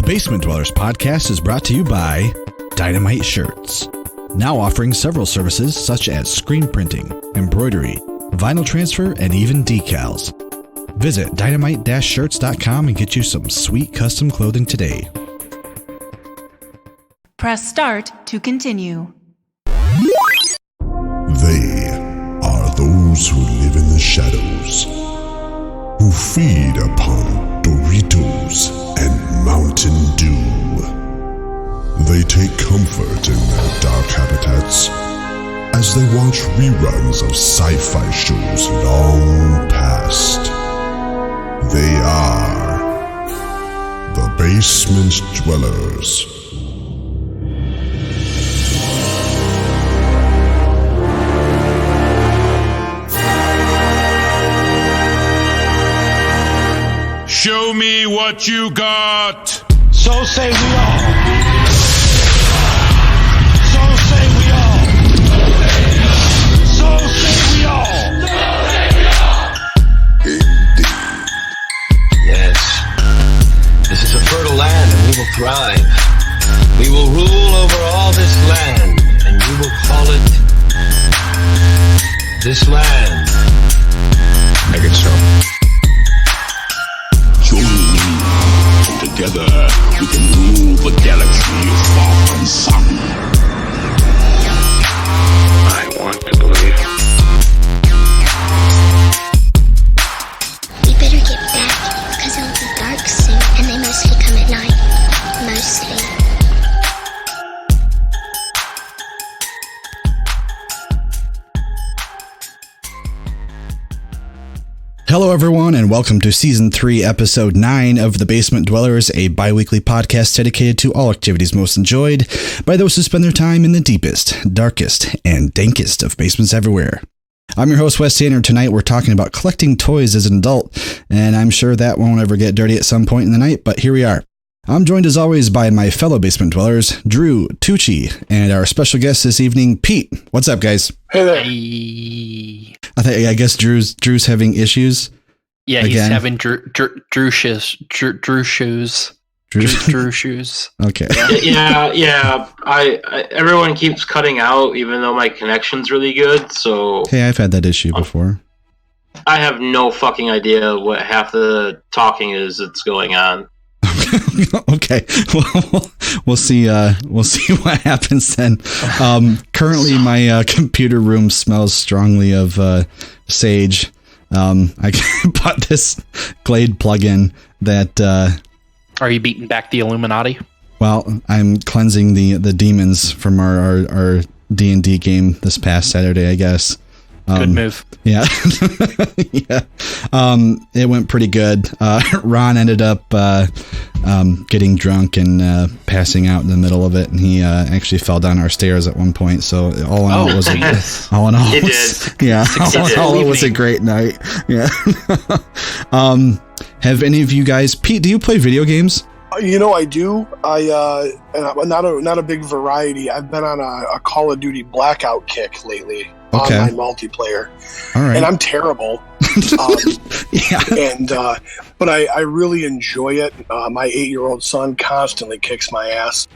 The Basement Dwellers podcast is brought to you by Dynamite Shirts. Now offering several services such as screen printing, embroidery, vinyl transfer, and even decals. Visit dynamite-shirts.com and get you some sweet custom clothing today. Press start to continue. They are those who live in the shadows, who feed upon Doritos and Mountain Dew. They take comfort in their dark habitats as they watch reruns of sci-fi shows long past. They are the Basement Dwellers. Show me what you got! So say we all. So say we all. So say we all. Indeed. Yes. This is a fertile land and we will thrive. We will rule over all this land and we will call it this land. Make it so. Join me. Together, we can rule the galaxy far from sun. I want to believe. We better get back, because it'll be dark soon, and they mostly come at night. Mostly. Hello, everyone, and welcome to Season 3, Episode 9 of The Basement Dwellers, a bi-weekly podcast dedicated to all activities most enjoyed by those who spend their time in the deepest, darkest, and dankest of basements everywhere. I'm your host, Wes Tanner. Tonight, we're talking about collecting toys as an adult, and I'm sure that won't ever get dirty at some point in the night, but here we are. I'm joined as always by my fellow basement dwellers, Drew, Tucci, and our special guest this evening, Pete. What's up, guys? Hey there. I guess Drew's having issues. Yeah, again. He's having Drew shoes. Okay. Yeah. Everyone keeps cutting out, even though my connection's really good. So Hey, I've had that issue before. I have no fucking idea what half the talking is that's going on. Okay, well, we'll see what happens then. Currently, my computer room smells strongly of sage. I bought this Glade plugin that. Are you beating back the Illuminati? Well, I'm cleansing the demons from our D&D game this past Saturday, I guess. Good move. Yeah. Yeah. It went pretty good. Ron ended up getting drunk and passing out in the middle of it, and he actually fell down our stairs at one point. So all in all, it was it was a great night. Yeah. Have any of you guys, Pete, do you play video games? You know, I do. Not a big variety. I've been on a Call of Duty blackout kick lately. Okay. Online multiplayer. All right. And I'm terrible. Yeah. But I really enjoy it. My 8-year-old son constantly kicks my ass.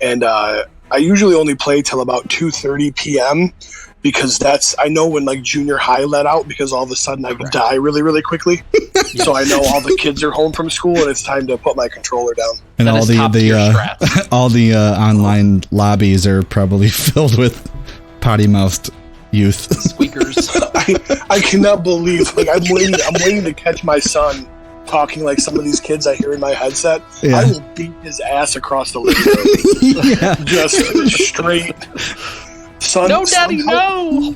And I usually only play till about 2:30 p.m. because I know when like junior high let out, because all of a sudden I would die really, really quickly. Yes. So I know all the kids are home from school and it's time to put my controller down. And all the online lobbies are probably filled with potty-mouthed youth. Squeakers. I cannot believe, like, I'm waiting to catch my son talking like some of these kids I hear in my headset. Yeah. I will beat his ass across the living room. Yeah. Just straight. Son, no, Daddy, no!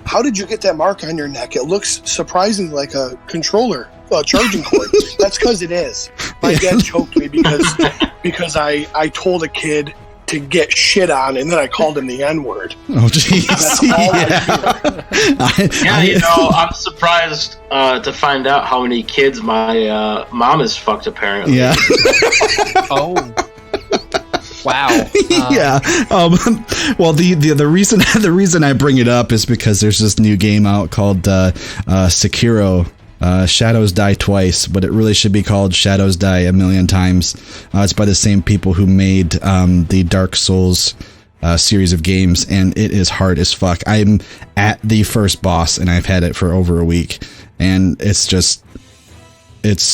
How did you get that mark on your neck? It looks surprisingly like a controller, charging cord. That's because it is. My dad choked me because I told a kid to get shit on, and then I called him the N-word. Oh, jeez. I'm surprised to find out how many kids my mom has fucked, apparently. Yeah. Oh. Wow. Yeah. Well, the reason I bring it up is because there's this new game out called Sekiro. Shadows Die Twice, but it really should be called Shadows Die a Million Times. It's by the same people who made the Dark Souls series of games, and it is hard as fuck. I'm at the first boss, and I've had it for over a week, and it's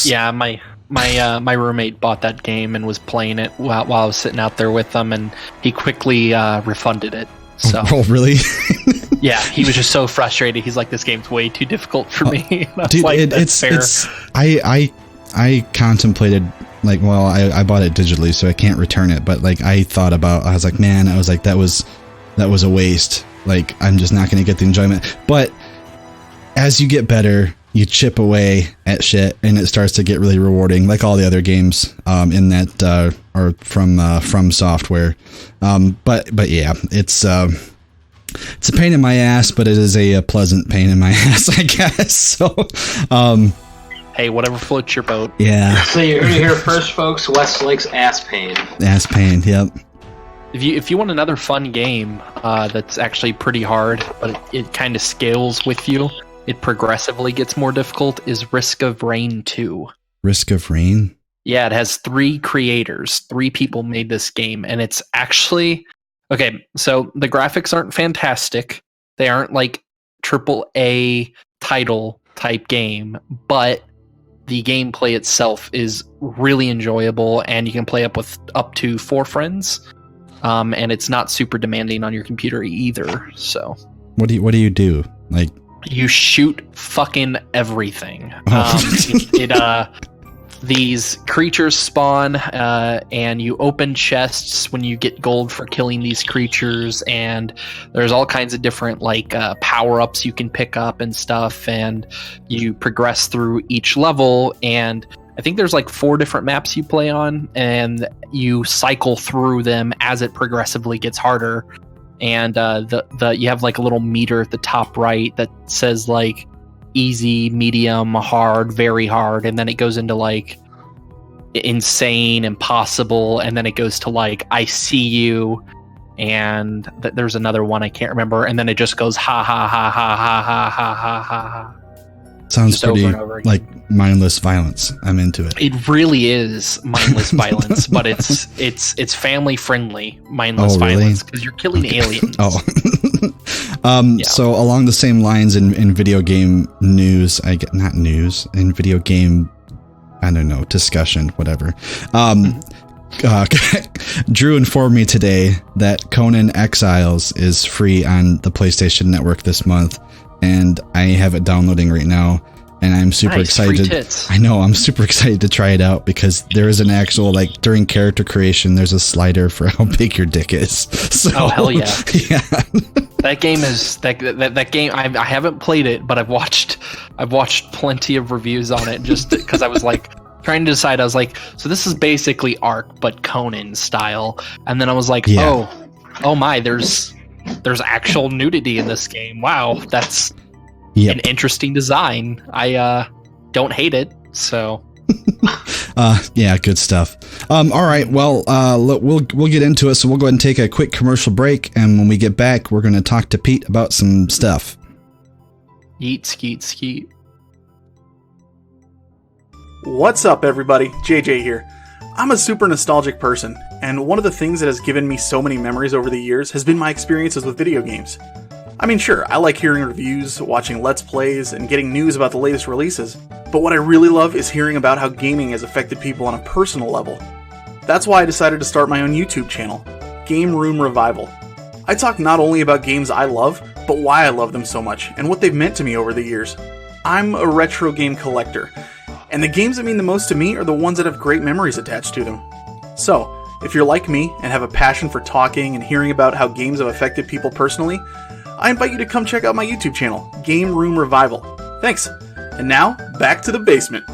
yeah. My roommate bought that game and was playing it while I was sitting out there with them, and he quickly refunded it. So, oh really? Yeah, he was just so frustrated. He's like, "This game's way too difficult for me." Dude, like, it's I contemplated, like, well, I bought it digitally, so I can't return it. But like, I was like, man, that was a waste. Like, I'm just not going to get the enjoyment. But as you get better, you chip away at shit, and it starts to get really rewarding, like all the other games in that are from software. But yeah, it's a pain in my ass, but it is a pleasant pain in my ass, I guess. So, hey, whatever floats your boat. Yeah. So you're gonna hear first, folks. Westlake's ass pain. Ass pain. Yep. If you want another fun game that's actually pretty hard, but it kind of scales with you, it progressively gets more difficult, is Risk of Rain 2. Risk of Rain? Yeah, it has 3 creators. 3 people made this game, and it's actually... Okay, so the graphics aren't fantastic. They aren't like AAA title type game, but the gameplay itself is really enjoyable, and you can play up to 4 friends. And it's not super demanding on your computer either. So what do you do? Like, you shoot fucking everything. These creatures spawn, and you open chests when you get gold for killing these creatures, and there's all kinds of different like power-ups you can pick up and stuff, and you progress through each level, and I think there's like 4 different maps you play on, and you cycle through them as it progressively gets harder. And you have like a little meter at the top right that says like easy, medium, hard, very hard, and then it goes into like insane, impossible, and then it goes to like I see you, and there's another one I can't remember, and then it just goes ha ha ha ha ha ha ha ha ha. Sounds pretty like mindless violence. I'm into it. It really is mindless violence, but it's family friendly mindless violence because you're killing aliens. Oh. So along the same lines in video game news, in video game, I don't know, discussion, whatever. Drew informed me today that Conan Exiles is free on the PlayStation Network this month, and I have it downloading right now, and I'm super excited. I know, I'm super excited to try it out because there is an actual, like, during character creation, there's a slider for how big your dick is. So, oh hell yeah! Yeah. That game is that game. I haven't played it, but I've watched plenty of reviews on it just because I was like trying to decide. I was like, so this is basically Ark but Conan style, and then I was like, oh my, there's actual nudity in this game. Wow, that's an interesting design. I don't hate it. So. Yeah, good stuff. All right, well, we'll get into it. So we'll go ahead and take a quick commercial break, and when we get back, we're going to talk to Pete about some stuff. Yeet, skeet, skeet. What's up, everybody? JJ here. I'm a super nostalgic person, and one of the things that has given me so many memories over the years has been my experiences with video games. I mean, sure, I like hearing reviews, watching Let's Plays, and getting news about the latest releases, but what I really love is hearing about how gaming has affected people on a personal level. That's why I decided to start my own YouTube channel, Game Room Revival. I talk not only about games I love, but why I love them so much, and what they've meant to me over the years. I'm a retro game collector, and the games that mean the most to me are the ones that have great memories attached to them. So, if you're like me and have a passion for talking and hearing about how games have affected people personally, I invite you to come check out my YouTube channel, Game Room Revival. Thanks. And now, back to the basement.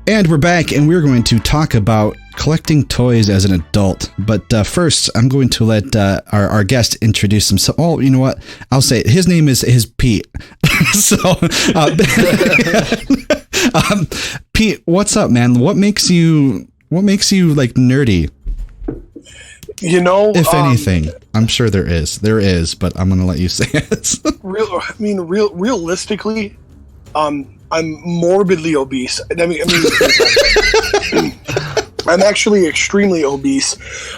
And we're back, and we're going to talk about collecting toys as an adult. But first, I'm going to let our guest introduce himself. Oh, you know what? I'll say it. His name is Pete. So, Pete, what's up, man? What makes you like nerdy? You know, if anything, I'm sure there is, but I'm going to let you say it. Realistically, I'm morbidly obese. I mean I'm actually extremely obese.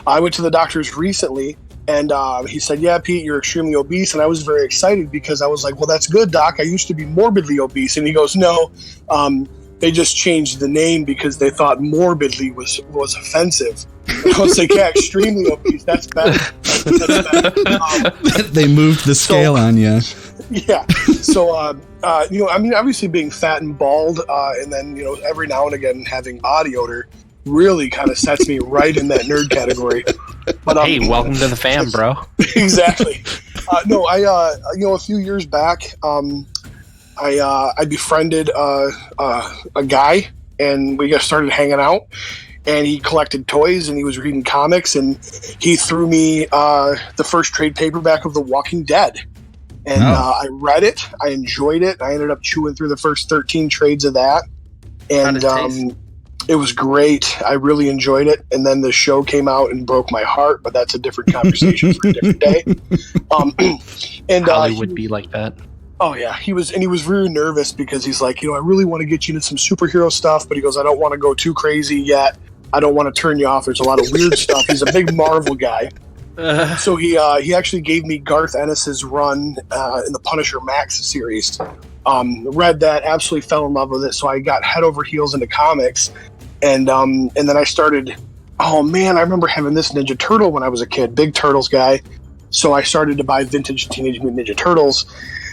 I went to the doctors recently, and he said, "Yeah, Pete, you're extremely obese." And I was very excited because I was like, "Well, that's good, Doc. I used to be morbidly obese." And he goes, "No, they just changed the name because they thought morbidly was offensive." And I was like, "Yeah, extremely obese. That's better." They moved the scale on you. Yeah. So, I mean, obviously being fat and bald, and then, every now and again having body odor really kind of sets me right in that nerd category. But hey, welcome to the fam, bro. Exactly. No, a few years back, I befriended a guy, and we got started hanging out. And he collected toys, and he was reading comics, and he threw me the first trade paperback of The Walking Dead. And I read it. I enjoyed it. I ended up chewing through the first 13 trades of that. And it was great. I really enjoyed it. And then the show came out and broke my heart, but that's a different conversation for a different day. And Holly would be like that. Oh yeah, he was very nervous because he's like, I really want to get you into some superhero stuff, but he goes, I don't want to go too crazy yet. I don't want to turn you off. There's a lot of weird stuff. He's a big Marvel guy. So he actually gave me Garth Ennis's run in the Punisher Max series. Read that, absolutely fell in love with it. So I got head over heels into comics, and then I started. Oh man, I remember having this Ninja Turtle when I was a kid, big Turtles guy. So I started to buy vintage Teenage Mutant Ninja Turtles,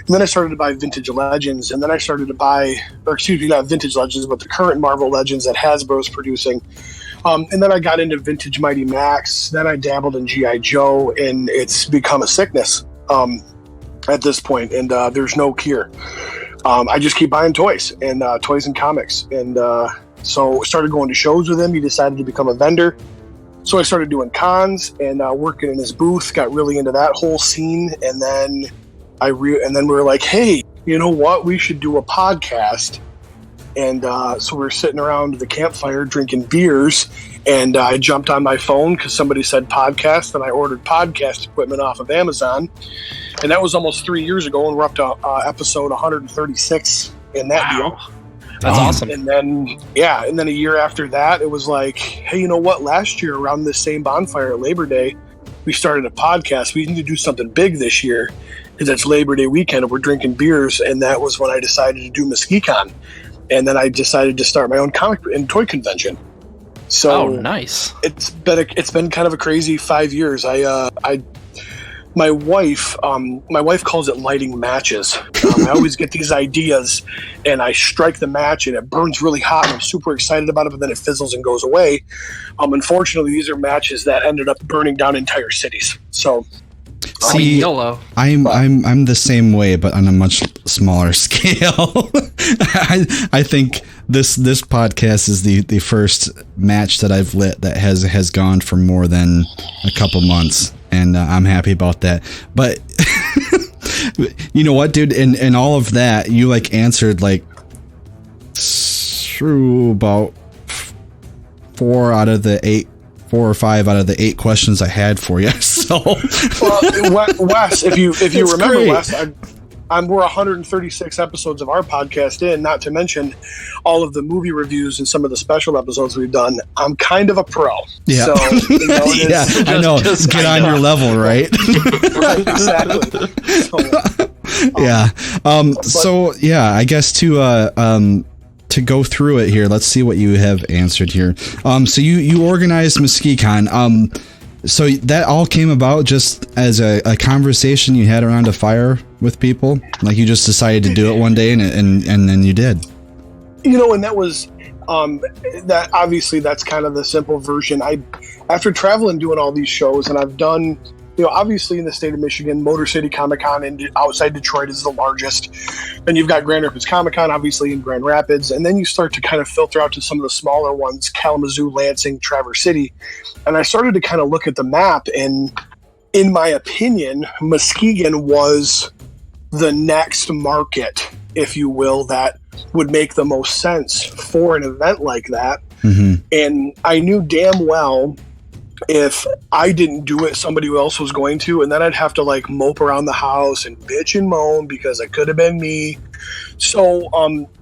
and then I started to buy vintage Legends, and then I started to buy, not vintage Legends, but the current Marvel Legends that Hasbro's producing. And then I got into vintage Mighty Max. Then I dabbled in G.I. Joe, and it's become a sickness at this point, and there's no cure. I just keep buying toys and comics. And so started going to shows with him. He decided to become a vendor. So I started doing cons and working in his booth, got really into that whole scene. And then and then we were like, hey, you know what? We should do a podcast. And so we were sitting around the campfire drinking beers, and I jumped on my phone because somebody said podcast, and I ordered podcast equipment off of Amazon. And that was almost 3 years ago, and we're up to episode 136 in that deal. That's awesome. And then a year after that, it was like, hey, you know what? Last year around this same bonfire at Labor Day, we started a podcast. We need to do something big this year because it's Labor Day weekend, and we're drinking beers. And that was when I decided to do MesquiCon. And then I decided to start my own comic and toy convention. So nice. It's been kind of a crazy 5 years. My wife calls it lighting matches. I always get these ideas, and I strike the match, and it burns really hot, and I'm super excited about it, but then it fizzles and goes away. Unfortunately, these are matches that ended up burning down entire cities. So. See, YOLO. I'm the same way, but on a much smaller scale. I think this podcast is the first match that I've lit that has gone for more than a couple months, and I'm happy about that. But you know what, dude? In all of that, you answered through about 4 or 5 out of the 8 questions I had for you. So, Wes, if you remember, great. Wes, we're 136 episodes of our podcast in, not to mention all of the movie reviews and some of the special episodes we've done. I'm kind of a pro. Yeah. So, yeah, I know. Just get on your level, right? Right, exactly. So, I guess to go through it here, let's see what you have answered here. So you organized MesquiCon. So that all came about just as a conversation you had around a fire with people? Like you just decided to do it one day and then you did? And that was, that obviously that's kind of the simple version. After traveling doing all these shows, and I've done, obviously in the state of Michigan, Motor City Comic-Con outside Detroit is the largest. Then you've got Grand Rapids Comic-Con, obviously in Grand Rapids. And then you start to kind of filter out to some of the smaller ones, Kalamazoo, Lansing, Traverse City. And I started to kind of look at the map, and in my opinion, Muskegon was the next market, if you will, that would make the most sense for an event like that. Mm-hmm. And I knew damn well if I didn't do it, somebody else was going to, and then I'd have to like mope around the house and bitch and moan because it could have been me. So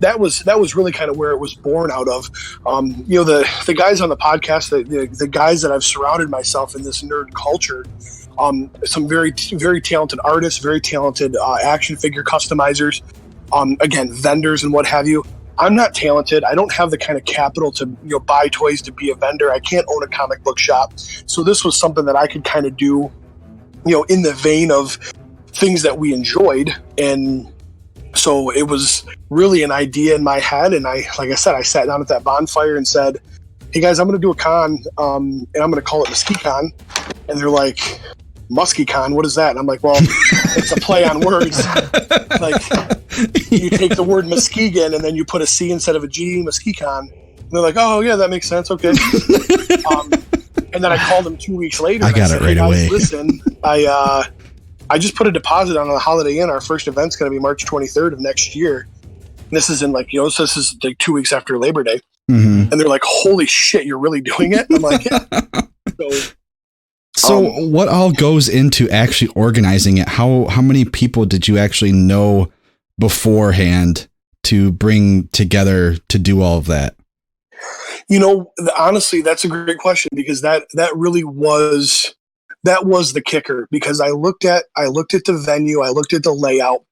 that was really kind of where it was born out of. You know, the guys on the podcast, the guys that I've surrounded myself in this nerd culture, some very, very talented artists, very talented action figure customizers, again, vendors and what have you. I'm not talented. I don't have the kind of capital to buy toys to be a vendor. I can't own a comic book shop. So this was something that I could kind of do, in the vein of things that we enjoyed. And so it was really an idea in my head. And like I said, I sat down at that bonfire and said, hey guys, I'm going to do a con, and I'm going to call it MuskeCon. And they're like, MuskeCon, what is that? And I'm like, well, it's a play on words. Like, you take the word Muskegon and then you put a C instead of a G, MuskeCon. And they're like, oh yeah, that makes sense. Okay. And then I called them 2 weeks later. I got it right away. Listen, I just put a deposit on the Holiday Inn. Our first event's going to be March 23rd of next year. And this is in so this is like 2 weeks after Labor Day. Mm-hmm. And they're like, holy shit, you're really doing it? I'm like, yeah. So what all goes into actually organizing it? How many people did you actually know beforehand to bring together to do all of that? Honestly, that's a great question, because that really was the kicker, because I looked at the venue, I looked at the layout,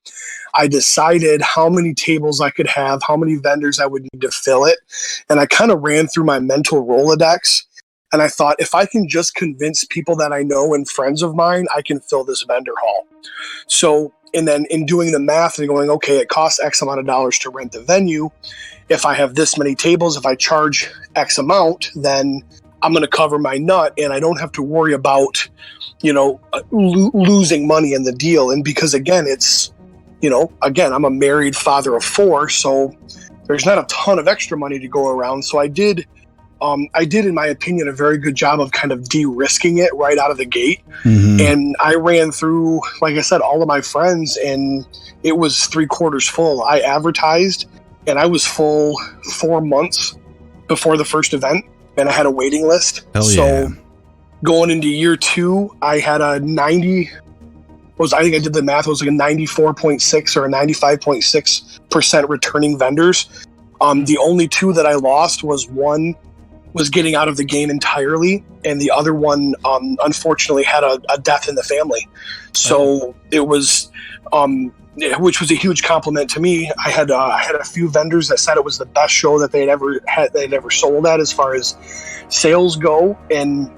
I decided how many tables I could have, how many vendors I would need to fill it, and I kind of ran through my mental Rolodex. And I thought, if I can just convince people that I know and friends of mine, I can fill this vendor hall. So, and then in doing the math and going, okay, it costs X amount of dollars to rent the venue. If I have this many tables, if I charge X amount, then I'm going to cover my nut and I don't have to worry about, losing money in the deal. And because again, it's, I'm a married father of 4, so there's not a ton of extra money to go around. So I did, in my opinion, a very good job of kind of de-risking it right out of the gate. Mm-hmm. And I ran through, like I said, all of my friends, and it was 3/4 full. I advertised, and I was full 4 months before the first event, and I had a waiting list. Hell yeah. So going into year 2, I had a 90. I think I did the math. It was like a 94.6 or a 95.6% returning vendors. The only 2 that I lost one was getting out of the game entirely, and the other one unfortunately had a death in the family. So it was, which was a huge compliment to me. I had a few vendors that said it was the best show that they'd ever sold at as far as sales go. And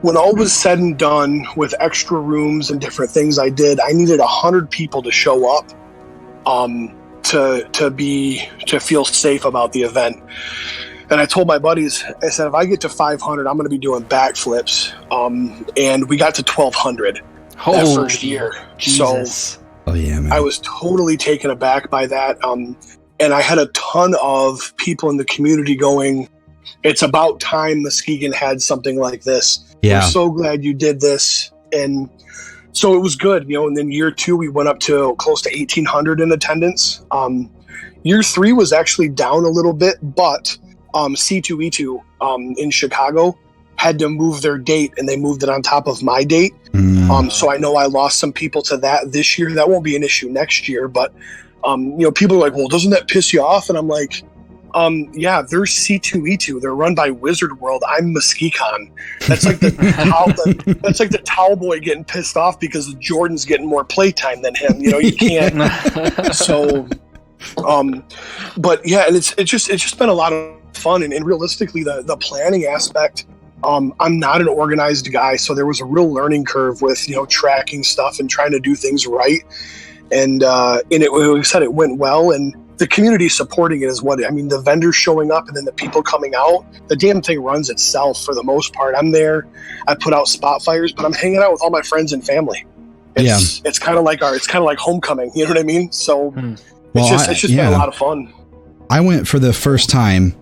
when all was said and done, with extra rooms and different things I did, I needed 100 people to show up to feel safe about the event. And I told my buddies, I said, if I get to 500, I'm going to be doing backflips. And we got to 1,200 that first year. Jesus. So oh yeah, man. I was totally taken aback by that. And I had a ton of people in the community going, it's about time Muskegon had something like this. Yeah. We're so glad you did this. And so it was good, and then year 2, we went up to close to 1,800 in attendance. Year 3 was actually down a little bit, but C2E2 in Chicago had to move their date, and they moved it on top of my date. So I know I lost some people to that this year. That won't be an issue next year, but people are like, well, doesn't that piss you off? And I'm like, yeah, they're C2E2. They're run by Wizard World. I'm MuskeCon. That's like that's like the towel boy getting pissed off because Jordan's getting more playtime than him. You can't. So, but yeah, and it's just been a lot of fun. And realistically, the planning aspect. I'm not an organized guy, so there was a real learning curve with tracking stuff and trying to do things right. And it, like I said, it went well, and the community supporting it is the vendors showing up and then the people coming out, the damn thing runs itself for the most part. I'm there, I put out spot fires, but I'm hanging out with all my friends and family. It's kind of like homecoming, you know what I mean? So it's just been a lot of fun. I went for the first time,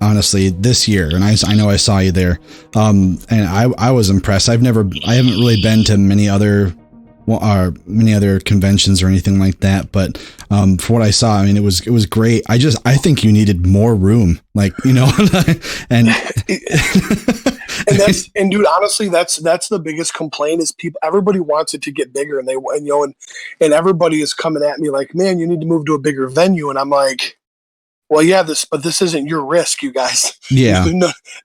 honestly, this year, and I know I saw you there. And I was impressed. I haven't really been to many other or many other conventions or anything like that. But for what I saw, I mean, it was great. I think you needed more room, like, you know, and and dude, honestly, that's the biggest complaint is everybody wants it to get bigger, and and everybody is coming at me like, man, you need to move to a bigger venue, and I'm like, well, yeah, but this isn't your risk, you guys. Yeah.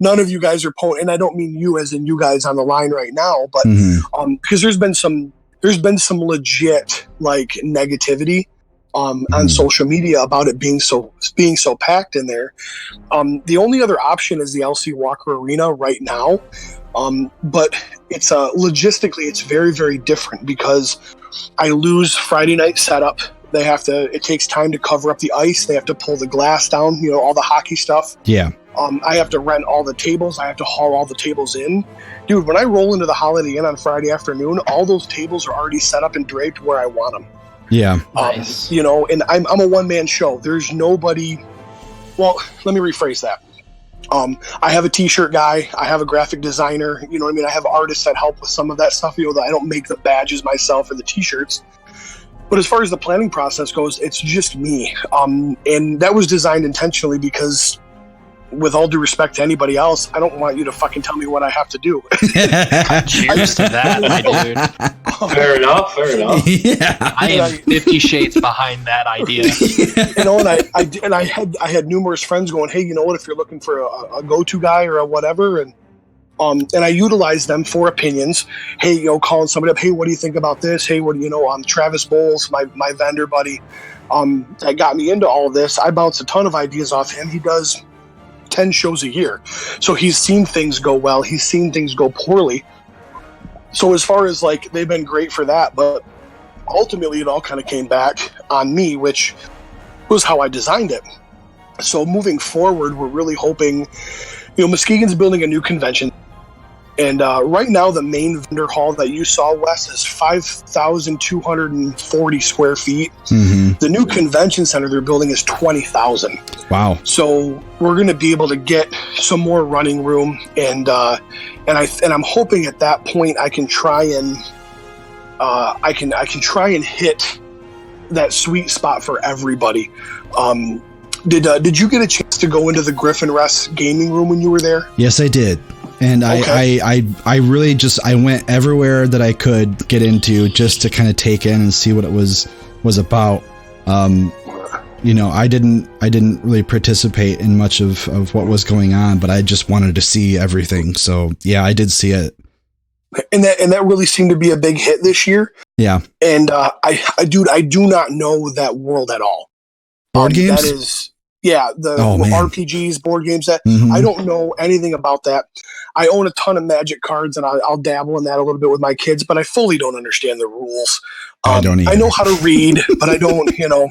None of you guys are and I don't mean you as in you guys on the line right now, but because there's been some legit like negativity on social media about it being so packed in there. The only other option is the LC Walker Arena right now, but it's logistically it's very, very different because I lose Friday night setup. It takes time to cover up the ice. They have to pull the glass down, you know, all the hockey stuff. Yeah. I have to rent all the tables. I have to haul all the tables in. Dude, when I roll into the Holiday Inn on Friday afternoon, all those tables are already set up and draped where I want them. Yeah. Nice. You know, and I'm a one-man show. There's nobody. Well, let me rephrase that. I have a t-shirt guy. I have a graphic designer. You know what I mean? I have artists that help with some of that stuff. You know, I don't make the badges myself or the t-shirts. But as far as the planning process goes, it's just me. And that was designed intentionally because, with all due respect to anybody else, I don't want you to fucking tell me what I have to do. Cheers to that, my dude. Fair enough. Yeah. I am 50 shades behind that idea. You know, and I had numerous friends going, hey, you know what, if you're looking for a go-to guy or a whatever, and I utilize them for opinions. Hey, you know, calling somebody up. Hey, what do you think about this? Hey, what do you know? Travis Bowles, my vendor buddy, that got me into all of this. I bounce a ton of ideas off him. He does 10 shows a year, so he's seen things go well. He's seen things go poorly. So as far as like, they've been great for that, but ultimately it all kind of came back on me, which was how I designed it. So moving forward, we're really hoping, you know, Muskegon's building a new convention. And right now, the main vendor hall that you saw, Wes, is 5,240 square feet. Mm-hmm. The new convention center they're building is 20,000. Wow! So we're going to be able to get some more running room, and I'm hoping at that point I can try and try and hit that sweet spot for everybody. Did you get a chance to go into the Griffin Rest gaming room when you were there? Yes, I did. And okay. I really I went everywhere that I could get into just to kind of take in and see what it was about. You know, I didn't really participate in much of what was going on, but I just wanted to see everything. So yeah, I did see it. And that really seemed to be a big hit this year. Yeah. And I do not know that world at all. Board games? That is, yeah, the man. RPGs, board games. That Mm-hmm. I don't know anything about that. I own a ton of Magic cards, and I'll dabble in that a little bit with my kids, but I fully don't understand the rules. I don't either. I know how to read, but I don't. You know,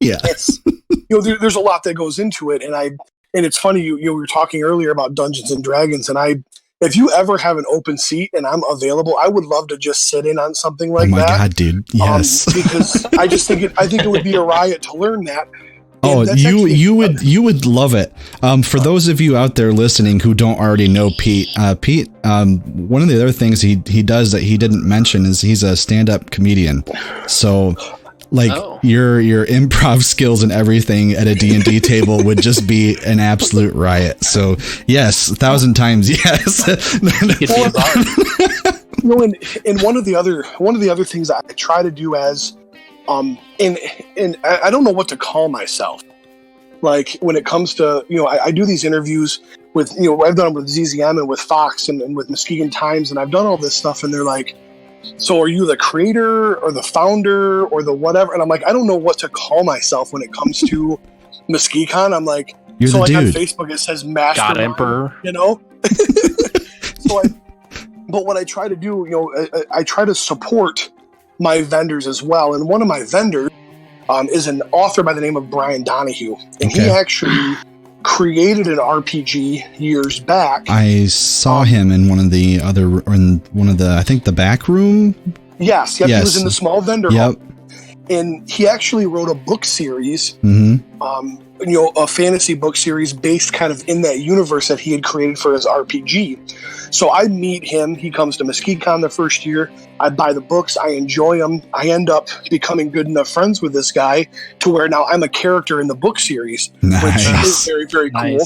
yeah. It's, you know, there's a lot that goes into it, and it's funny. You were talking earlier about Dungeons and Dragons, and if you ever have an open seat and I'm available, I would love to just sit in on something like that. Oh my god, dude! Yes, because I think it would be a riot to learn that. Oh, you would love it. For those of you out there listening who don't already know Pete, one of the other things he does that he didn't mention is he's a stand-up comedian. So, like your improv skills and everything at a D&D table would just be an absolute riot. So, yes, 1,000 times yes. You know, and one of the other things I try to do as and I don't know what to call myself. Like when it comes to, you know, I do these interviews with, you know, I've done them with ZZM and with Fox and with Muskegon Times, and I've done all this stuff, and they're like, so are you the creator or the founder or the whatever? And I'm like, I don't know what to call myself when it comes to Muskegon. I'm like, you're so the like dude. On Facebook it says Master God Emperor, you know? But what I try to do, you know, I try to support my vendors as well. And one of my vendors is an author by the name of Brian Donahue. And he actually created an RPG years back. I saw him in one of the I think the back room. Yes. He was in the small vendor hall. And he actually wrote a book series a fantasy book series based kind of in that universe that he had created for his RPG. So I meet him. He comes to MesquiteCon the first year. I buy the books. I enjoy them. I end up becoming good enough friends with this guy to where now I'm a character in the book series, which is very, very cool.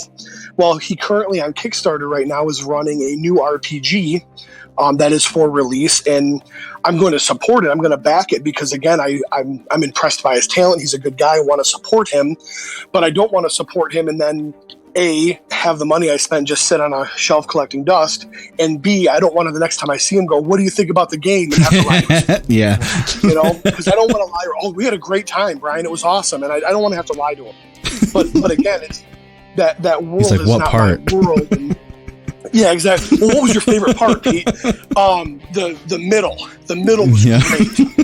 Well, he currently on Kickstarter right now is running a new RPG that is for release, and I'm going to support it. I'm going to back it because, again, I'm impressed by his talent. He's a good guy. I want to support him, but I don't want to support him and then A, have the money I spent just sit on a shelf collecting dust, and B, I don't want to the next time I see him go, what do you think about the game? And have to lie. Yeah. Because I don't want to lie. Oh, we had a great time, Brian. It was awesome, and I don't want to have to lie to him. But again, it's that world He's like, is what not part? my world. And, yeah, exactly. Well, what was your favorite part, Pete? The middle. The middle was great.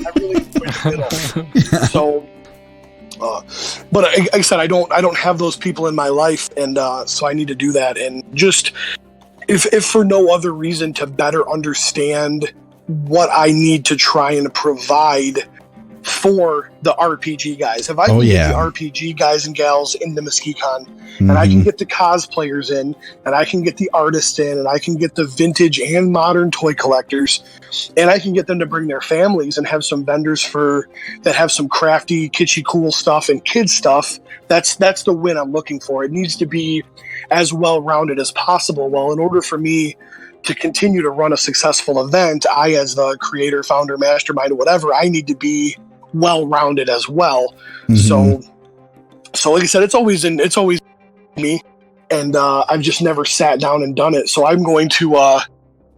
I really enjoyed the middle. So, but like I said, I don't have those people in my life, and so I need to do that. And just if for no other reason to better understand what I need to try and provide for the RPG guys. If I can get the RPG guys and gals into MesquiteCon, and I can get the cosplayers in, and I can get the artists in, and I can get the vintage and modern toy collectors, and I can get them to bring their families and have some vendors that have some crafty, kitschy, cool stuff and kids stuff, that's the win I'm looking for. It needs to be as well-rounded as possible. Well, in order for me to continue to run a successful event, I, as the creator, founder, mastermind, whatever, I need to be well-rounded as well. So like I said, it's always me, and I've just never sat down and done it. So I'm going to, like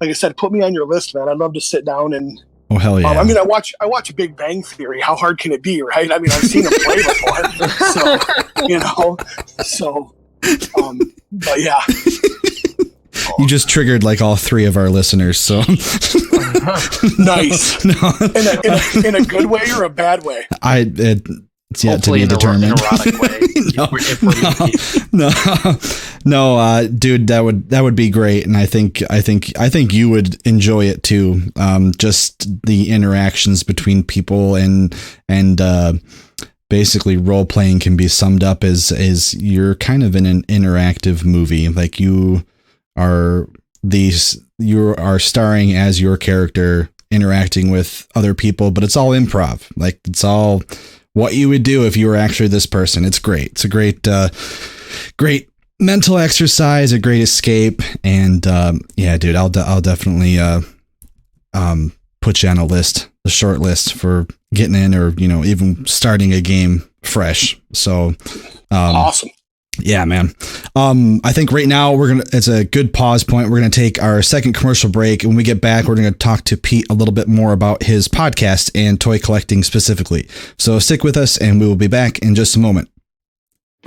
I said, put me on your list, man. I'd love to sit down and. Oh hell yeah! I mean, I watch Big Bang Theory. How hard can it be, right? I mean, I've seen him play before, so but yeah. You just triggered like all three of our listeners, so nice. No. In a good way or a bad way? It's yet to be determined. Erotic way. No, dude, that would be great, and I think you would enjoy it too. Just the interactions between people and basically role playing can be summed up as you're kind of in an interactive movie, like you are starring as your character interacting with other people, but it's all improv. Like it's all what you would do if you were actually this person. It's great. It's a great mental exercise, a great escape. And yeah, dude, I'll definitely put you on a short list for getting in, or even starting a game fresh. So awesome. Yeah, man. I think right now it's a good pause point. We're going to take our second commercial break. When we get back, we're going to talk to Pete a little bit more about his podcast and toy collecting specifically. So stick with us and we will be back in just a moment.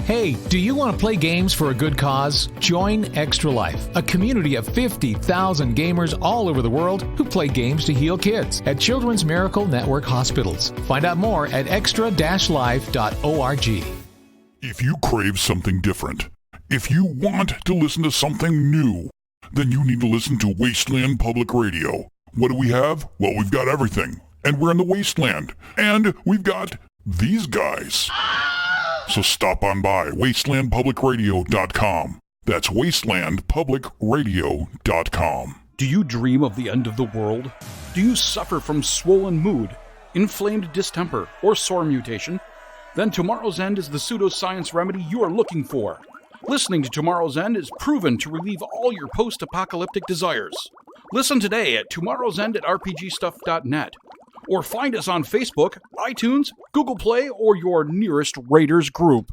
Hey, do you want to play games for a good cause? Join Extra Life, a community of 50,000 gamers all over the world who play games to heal kids at Children's Miracle Network hospitals. Find out more at extra-life.org. If you crave something different, if you want to listen to something new, then you need to listen to Wasteland Public Radio. What do we have? Well, we've got everything. And we're in the Wasteland. And we've got these guys. So stop on by wastelandpublicradio.com. That's wastelandpublicradio.com. Do you dream of the end of the world? Do you suffer from swollen mood, inflamed distemper, or sore mutation? Then Tomorrow's End is the pseudoscience remedy you are looking for. Listening to Tomorrow's End is proven to relieve all your post-apocalyptic desires. Listen today at tomorrowsend@rpgstuff.net. Or find us on Facebook, iTunes, Google Play, or your nearest Raiders group.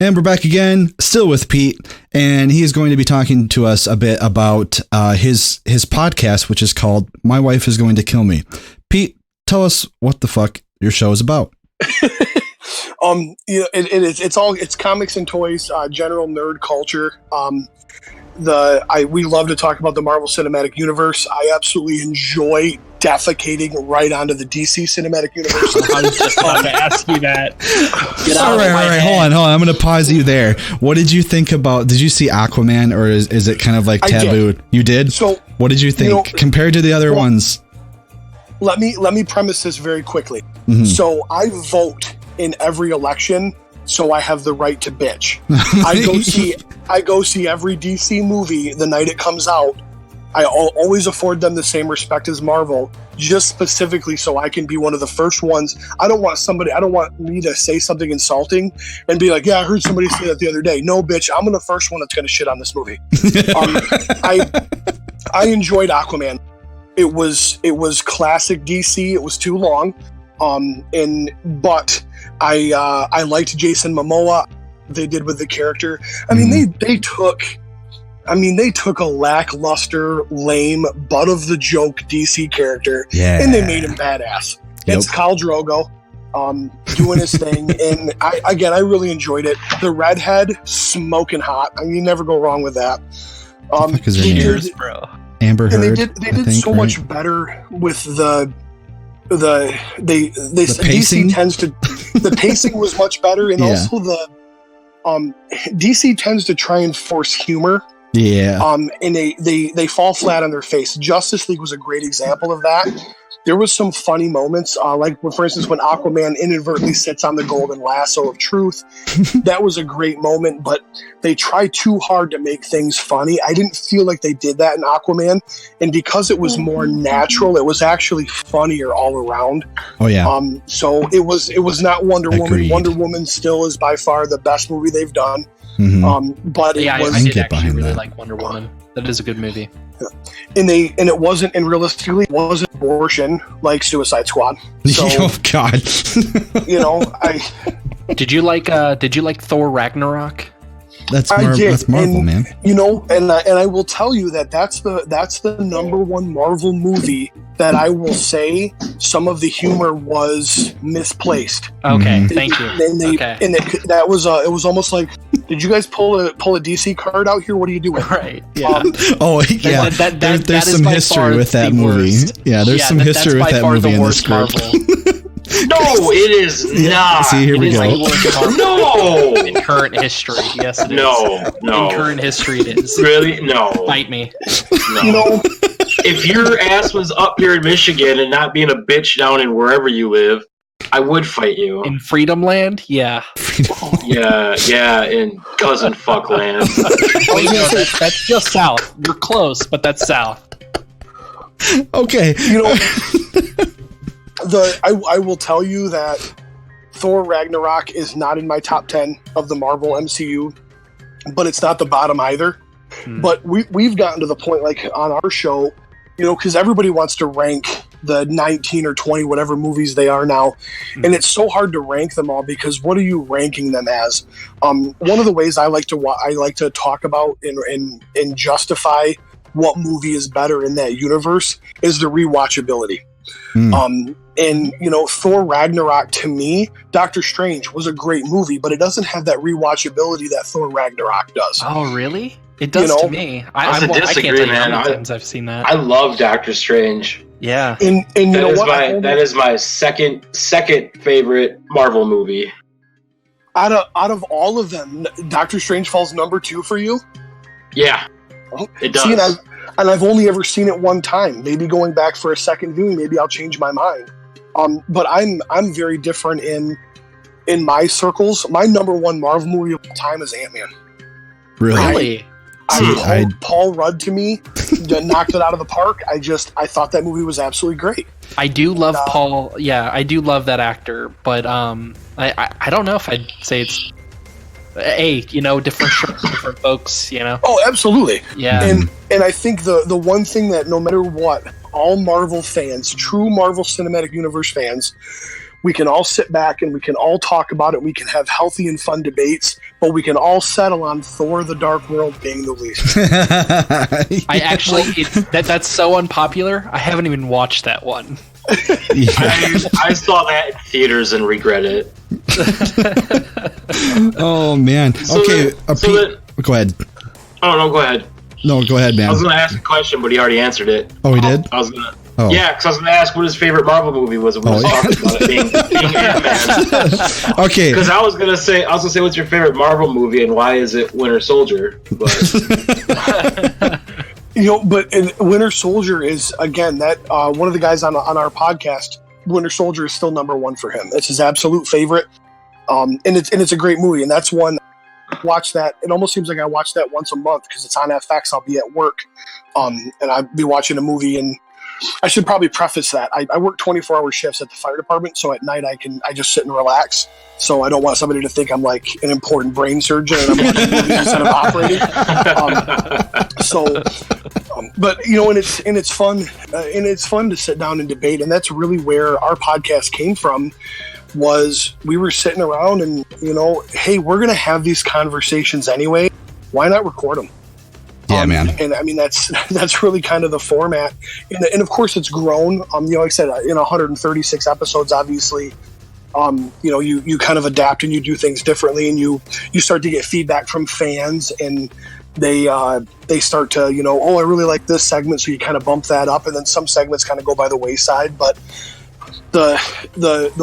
And we're back again, still with Pete, and he is going to be talking to us a bit about his podcast, which is called My Wife Is Going to Kill Me. Pete, tell us what the fuck your show is about. It's comics and toys, general nerd culture. We love to talk about the Marvel Cinematic Universe. I absolutely enjoy defecating right onto the DC Cinematic Universe. I was just about to ask you that. All right, hold on. I'm going to pause you there. What did you think about? Did you see Aquaman, or is it kind of like taboo? You did. So, what did you think compared to the other ones? Let me premise this very quickly. Mm-hmm. So I vote in every election so I have the right to bitch. I go see every DC movie the night it comes out. I always afford them the same respect as Marvel, just specifically so I can be one of the first ones. I don't want me to say something insulting and be like, yeah, I heard somebody say that the other day. No, bitch, I'm the first one that's going to shit on this movie. I enjoyed Aquaman. It was classic DC. It was too long. But I liked Jason Momoa. They did with the character. I mean, they took a lackluster, lame, butt of the joke DC character, and they made him badass. Yep. It's Khal Drogo doing his thing, and I really enjoyed it. The redhead, smoking hot. I mean, you never go wrong with that. Cheers, bro. Amber Heard. And they did so much better with the pacing? DC tends to the pacing was much better, and also the DC tends to try and force humor. Yeah. And they fall flat on their face. Justice League was a great example of that. There was some funny moments, like for instance when Aquaman inadvertently sits on the golden lasso of truth. That was a great moment, but they try too hard to make things funny. I didn't feel like they did that in Aquaman, and because it was more natural, it was actually funnier all around. Oh yeah. So it was not Wonder Woman. Agreed. Wonder Woman still is by far the best movie they've done. But yeah, it was, I did get actually behind really that. like Wonder Woman. That is a good movie. and it wasn't, and realistically, it wasn't abortion like Suicide Squad. So, oh God. Did you like Thor Ragnarok? That's Marvel, man. And I will tell you that's the number one Marvel movie that I will say some of the humor was misplaced. Okay, thank you. And that was it was almost like, did you guys pull a DC card out here? What are you doing? Right. Yeah. There's some history with that movie. Worst. Yeah, there's some history with that movie in this group. No, it is not. See, here we go. No! In current history, yes it is. No. In current history it is. Really? No. Fight me. No. If your ass was up here in Michigan and not being a bitch down in wherever you live, I would fight you. In Freedom Land? Yeah. Yeah, in cousin fuck land. Wait, no, that's just south. You're close, but that's south. Okay. I will tell you that Thor Ragnarok is not in my top 10 of the Marvel MCU, but it's not the bottom either. But we've gotten to the point, like on our show, because everybody wants to rank the 19 or 20 whatever movies they are now, and it's so hard to rank them all because what are you ranking them as? One of the ways I like to talk about and justify what movie is better in that universe is the rewatchability. And Thor Ragnarok, to me, Doctor Strange was a great movie, but it doesn't have that rewatchability that Thor Ragnarok does. Oh, really? It does to me. I can't tell you how many times I've seen that. I love Doctor Strange. Yeah. And that is my second favorite Marvel movie. Out of all of them, Doctor Strange falls number 2 for you? Yeah. It does. See, and I've only ever seen it one time. Maybe going back for a second viewing, maybe I'll change my mind. But I'm very different in my circles. My number one Marvel movie of all time is Ant-Man. Really? Paul Rudd to me knocked it out of the park. I thought that movie was absolutely great. I do love Paul. Yeah, I do love that actor, but I don't know if I'd say it's different folks. Oh, absolutely. Yeah. And I think the one thing that no matter what, all Marvel fans, true Marvel Cinematic Universe fans, we can all sit back and we can all talk about it. We can have healthy and fun debates, but we can all settle on Thor: The Dark World being the least. I actually, that's so unpopular. I haven't even watched that one. I saw that in theaters and regret it. Oh man. Okay. Go ahead. Oh no, go ahead. No, go ahead, man. I was going to ask a question, but he already answered it. Oh, he did? I was going to. Oh. Yeah, because I was going to ask what his favorite Marvel movie was. And we were talking about it being Ant-Man. Okay. Because I was going to say, what's your favorite Marvel movie and why is it Winter Soldier? But but Winter Soldier is, again, that one of the guys on our podcast, Winter Soldier is still number 1 for him. It's his absolute favorite. And it's a great movie, and that's one. Watch that. It almost seems like I watch that once a month because it's on FX. I'll be at work, and I'll be watching a movie. And I should probably preface that I work 24-hour shifts at the fire department, so at night I just sit and relax. So I don't want somebody to think I'm like an important brain surgeon and I'm watching movies instead of operating. But you know, and it's fun, and it's fun to sit down and debate, and that's really where our podcast came from. Was we were sitting around and, you know, hey, we're going to have these conversations anyway. Why not record them? Yeah, man. And I mean, that's really kind of the format. And of course it's grown. You know, like I said, in 136 episodes, obviously, you know, you kind of adapt and you do things differently, and you start to get feedback from fans, and they start to, you know, oh, I really like this segment. So you kind of bump that up, and then some segments kind of go by the wayside, but the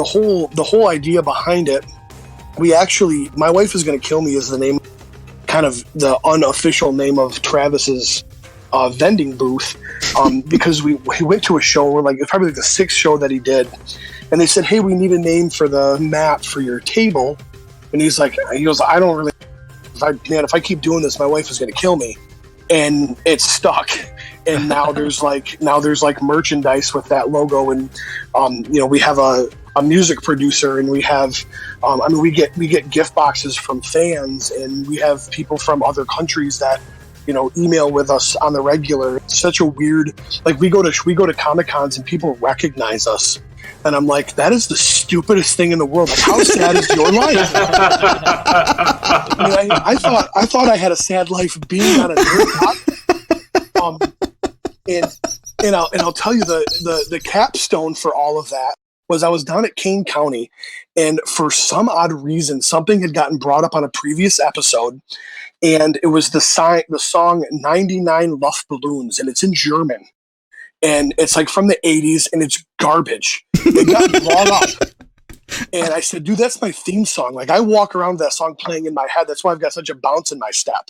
whole idea behind it, my wife is going to kill me is the name, kind of the unofficial name of Travis's vending booth, because we went to a show, it's probably like the 6th show that he did, and they said, hey, we need a name for the map for your table, and he goes, I don't really, if I keep doing this, my wife is going to kill me, and it's stuck. And now there's like merchandise with that logo, and you know, we have a music producer, and we have we get gift boxes from fans, and we have people from other countries that, you know, email with us on the regular. It's such a weird, like we go to Comic-Cons and people recognize us, and I'm like, that is the stupidest thing in the world. Like, how sad is your life? I mean, I thought I had a sad life being on a And I'll tell you the capstone for all of that was I was down at Kane County, and for some odd reason something had gotten brought up on a previous episode, and it was the song 99 Luftballons, and it's in German, and it's like from the 80s, and it's garbage. It got brought up, and I said, dude, that's my theme song. Like, I walk around with that song playing in my head. That's why I've got such a bounce in my step.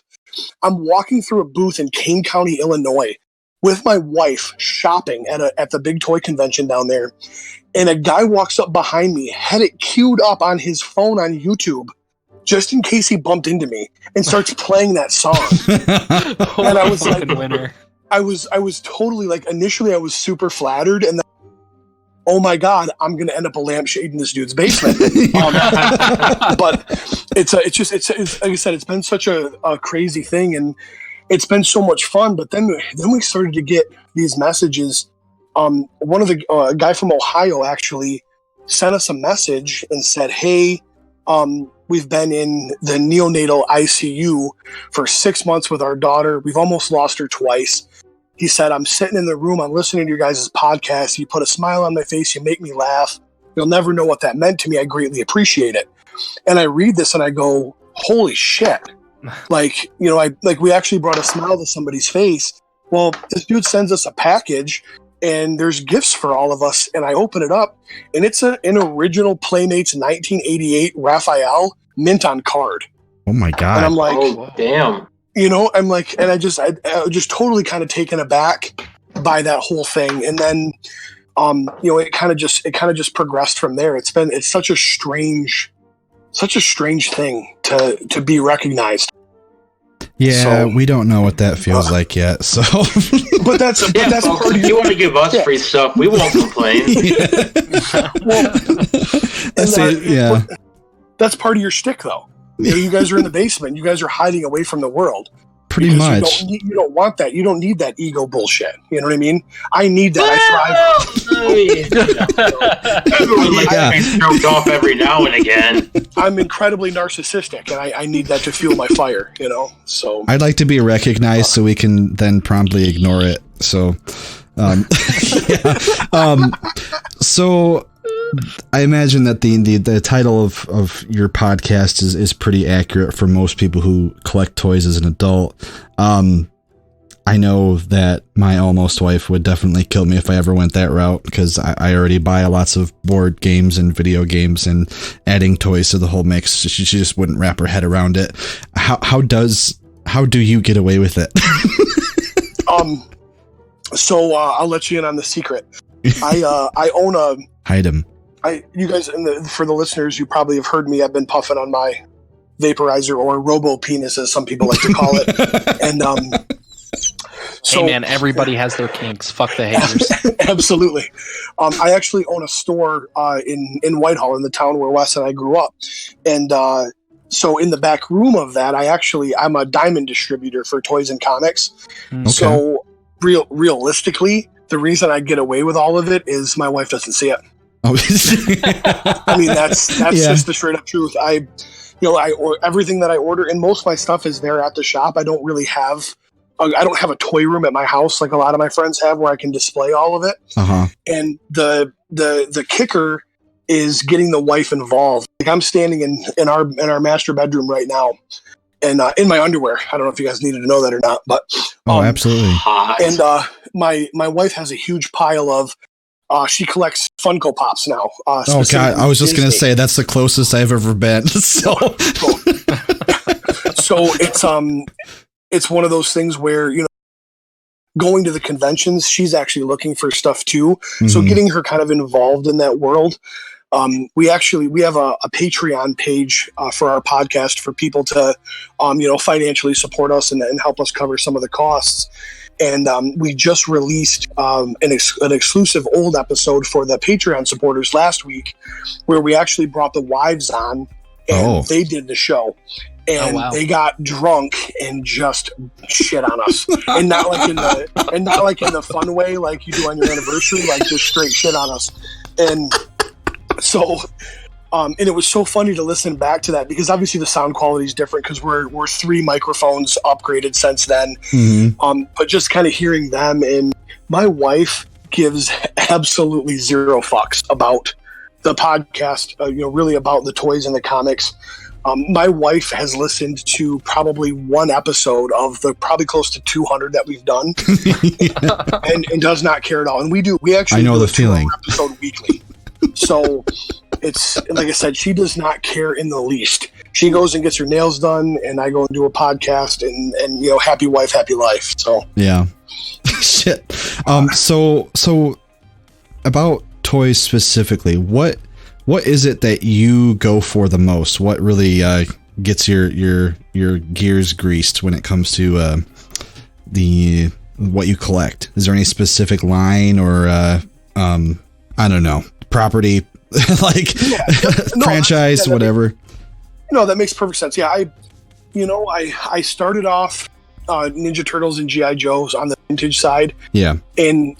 I'm walking through a booth in Kane County, Illinois, with my wife shopping at the big toy convention down there, and a guy walks up behind me, had it queued up on his phone on YouTube, just in case he bumped into me, and starts playing that song. And I was like, winner. I was totally like, initially I was super flattered, and then, oh my God, I'm gonna end up a lampshade in this dude's basement. But it's like I said, it's been such a crazy thing, and it's been so much fun. But then we started to get these messages. One of a guy from Ohio actually sent us a message and said, hey, we've been in the neonatal ICU for 6 months with our daughter. We've almost lost her twice. He said, I'm sitting in the room, I'm listening to your guys' podcast. You put a smile on my face, you make me laugh. You'll never know what that meant to me. I greatly appreciate it. And I read this and I go, holy shit. Like, you know, we actually brought a smile to somebody's face. Well, this dude sends us a package, and there's gifts for all of us. And I open it up, and it's an original Playmates 1988 Raphael mint on card. Oh my God. And I'm like, oh, damn. You know, I'm like, and I was just totally kind of taken aback by that whole thing. And then, you know, it kind of just progressed from there. It's such a strange thing to be recognized. Yeah, we don't know what that feels like yet. So, but that's part of you want to give us free stuff, we won't complain. That's part of your shtick, though. You know, you guys are in the basement. You guys are hiding away from the world. Pretty much. You don't want that. You don't need that ego bullshit. You know what I mean? I need that. I stroked off every now and again. I'm incredibly narcissistic, and I need that to fuel my fire. You know, so I'd like to be recognized so we can then promptly ignore it. So, so I imagine that the title of your podcast is pretty accurate for most people who collect toys as an adult. I know that my almost wife would definitely kill me if I ever went that route, because I already buy lots of board games and video games, and adding toys to the whole mix, she just wouldn't wrap her head around it. How do you get away with it? So I'll let you in on the secret. I own a hide him. You guys, for the listeners, you probably have heard me. I've been puffing on my vaporizer, or robo penis, as some people like to call it. And hey man, everybody has their kinks. Fuck the haters. Absolutely. I actually own a store in Whitehall, in the town where Wes and I grew up, and so in the back room of that, I'm a diamond distributor for toys and comics. Okay. So realistically, the reason I get away with all of it is my wife doesn't see it. Oh. I mean, that's just the straight up truth. Everything that I order, and most of my stuff is there at the shop. I don't have a toy room at my house like a lot of my friends have, where I can display all of it. Uh-huh. And the kicker is getting the wife involved. Like, I'm standing in our master bedroom right now, and in my underwear. I don't know if you guys needed to know that or not, but absolutely. And my wife has a huge pile of. She collects Funko Pops now. Oh God! I was just gonna say that's the closest I've ever been. So, so it's one of those things where, going to the conventions, she's actually looking for stuff too. Mm-hmm. So getting her kind of involved in that world. We have a Patreon page for our podcast for people to, financially support us and help us cover some of the costs. And we just released an exclusive old episode for the Patreon supporters last week, where we actually brought the wives on, and they did the show. And they got drunk and just shit on us, and not like in the fun way like you do on your anniversary, like just straight shit on us. And so, and it was so funny to listen back to that, because obviously the sound quality is different because we're 3 microphones upgraded since then. Mm-hmm. But just kind of hearing them, and my wife gives absolutely zero fucks about the podcast. Really about the toys and the comics. My wife has listened to probably one episode of the probably close to 200 that we've done, and does not care at all. And we actually I know do the feeling. Episode weekly. So it's, like I said, she does not care in the least. She goes and gets her nails done, and I go and do a podcast, and happy wife, happy life. So yeah, shit. So about toys specifically, what is it that you go for the most? What really gets your gears greased when it comes to what you collect? Is there any specific line or I don't know, property like franchise, whatever? No, that makes perfect sense. Yeah, I started off Ninja Turtles and G.I. Joes on the vintage side. Yeah, and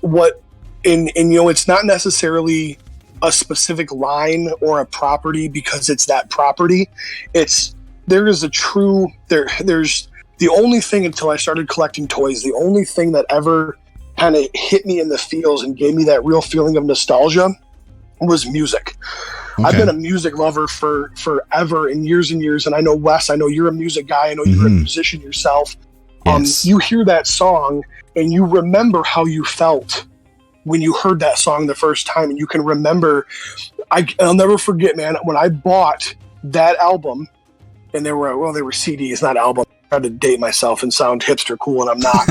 it's not necessarily a specific line or a property because it's that property. There's the only thing, until I started collecting toys, the only thing that ever kind of hit me in the feels and gave me that real feeling of nostalgia was music. Okay. I've been a music lover for forever and years, and I know, Wes, I know you're a music guy. I know you're a musician yourself. Yes. You hear that song and you remember how you felt when you heard that song the first time, and you can remember. I'll never forget, man, when I bought that album, and they were CDs, not albums. I tried to date myself and sound hipster cool, and I'm not.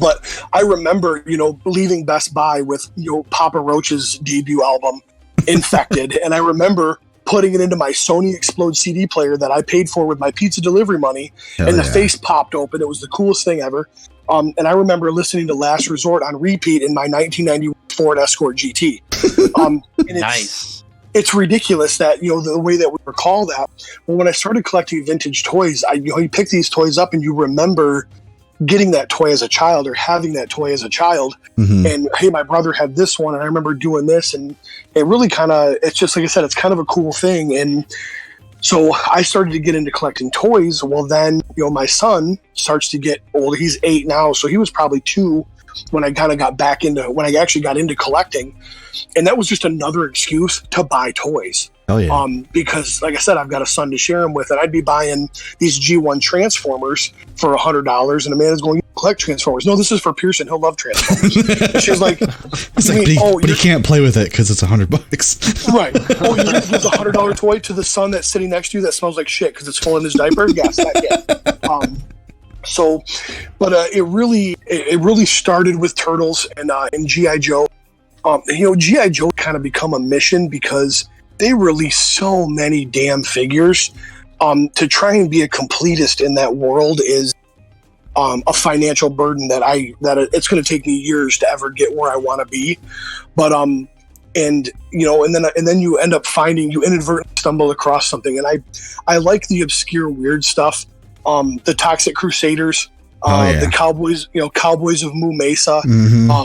But I remember, leaving Best Buy with, Papa Roach's debut album, Infected, and I remember putting it into my Sony Explode CD player that I paid for with my pizza delivery money, and the face popped open. It was the coolest thing ever. And I remember listening to Last Resort on repeat in my 1990 Ford Escort GT. And nice. It's ridiculous that, the way that we recall that. Well, when I started collecting vintage toys, you pick these toys up and you remember getting that toy as a child or having that toy as a child. Mm-hmm. And, hey, my brother had this one and I remember doing this. And it really it's just, like I said, it's kind of a cool thing. And so I started to get into collecting toys. Well, then, my son starts to get older. He's 8 now, so he was probably 2 when I kind of when I actually got into collecting. And that was just another excuse to buy toys. Oh, yeah. Because, like I said, I've got a son to share them with, and I'd be buying these G1 Transformers for $100, and Amanda's going, "You collect Transformers?" "No, this is for Pearson. He'll love Transformers." She's like, but he can't play with it because it's $100. Right. Oh, you're going to give a $100 toy to the son that's sitting next to you that smells like shit because it's full in his diaper? Yes, it really started with Turtles and G.I. Joe. G.I. Joe kind of become a mission because they release so many damn figures. To try and be a completist in that world is a financial burden that it's going to take me years to ever get where I want to be. But and then you end up you inadvertently stumble across something, and I like the obscure weird stuff. The Toxic Crusaders. The Cowboys of Moo Mesa,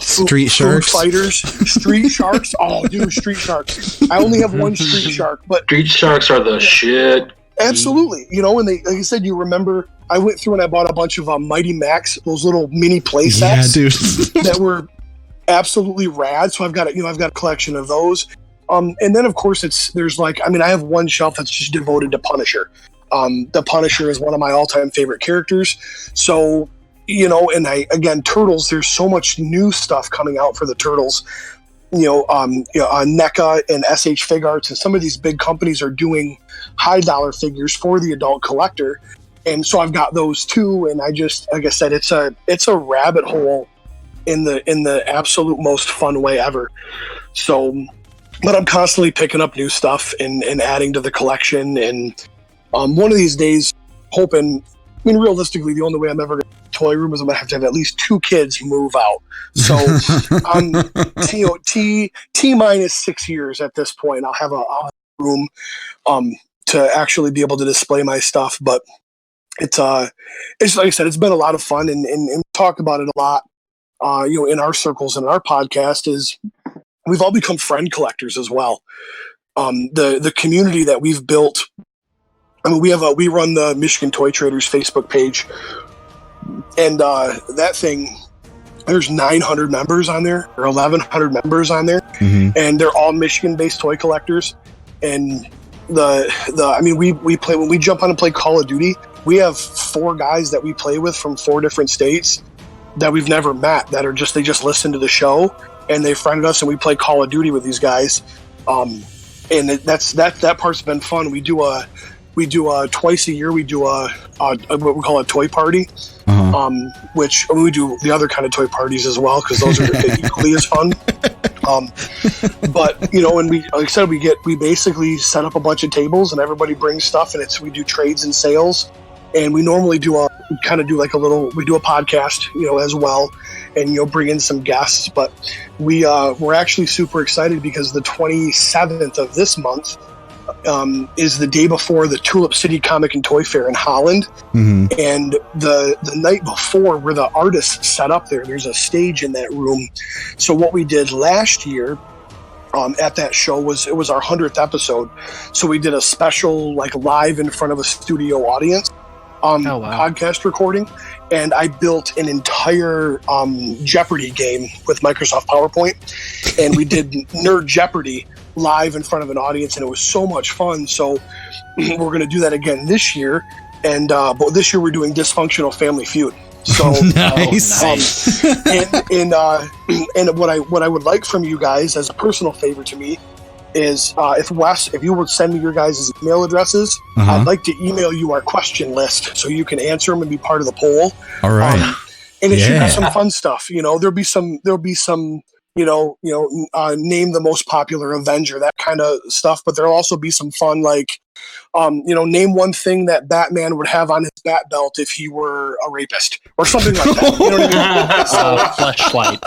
Street Sharks, Fighters, Street Sharks. Oh, dude, Street Sharks. I only have one Street Shark, but Street Sharks are the shit. Absolutely, and they, like I said, you remember I went through and I bought a bunch of Mighty Max, those little mini play sets, that were absolutely rad. So I've got a collection of those. And then of course I have one shelf that's just devoted to Punisher. The Punisher is one of my all-time favorite characters. So, and Turtles, there's so much new stuff coming out for the Turtles. NECA and SH Fig Arts and some of these big companies are doing high dollar figures for the adult collector. And so I've got those too. And I just, like I said, it's a rabbit hole in the absolute most fun way ever. So, but I'm constantly picking up new stuff and adding to the collection. And one of these days, realistically, the only way I'm ever going to toy room is I'm going to have at least 2 kids move out. So T minus 6 years at this point, I'll have a room to actually be able to display my stuff. But it's like I said, it's been a lot of fun, and we talk about it a lot, in our circles and our podcast is we've all become friend collectors as well. The community that we've built. We run the Michigan Toy Traders Facebook page, and that thing, there's 900 members on there, or 1,100 members on there, and they're all Michigan-based toy collectors. And we play, when we jump on and play Call of Duty, we have 4 guys that we play with from 4 different states that we've never met, that are they just listen to the show and they friended us, and we play Call of Duty with these guys. And that part's been fun. We do twice a year. We do what we call a toy party, which we do the other kind of toy parties as well, because those are equally as fun. But when like I said, we basically set up a bunch of tables and everybody brings stuff, and we do trades and sales, and we normally do a podcast, as well, and bring in some guests. But we're actually super excited because the 27th of this month is the day before the Tulip City Comic and Toy Fair in Holland. And the night before, where the artists set up there's a stage in that room. So what we did last year at that show was our 100th episode. So we did a special live in front of a studio audience podcast recording, and I built an entire Jeopardy game with Microsoft PowerPoint, and we did Nerd Jeopardy live in front of an audience, and it was so much fun. So we're going to do that again this year, and but this year we're doing Dysfunctional Family Feud. So nice. And what I would like from you guys as a personal favor to me is if you would send me your guys' email addresses, I'd like to email you our question list so you can answer them and be part of the poll. All right. And it should be some fun stuff. There'll be some name the most popular Avenger, that kind of stuff. But there'll also be some fun, name one thing that Batman would have on his bat belt if he were a rapist or something like that. You know what I mean? Fleshlight.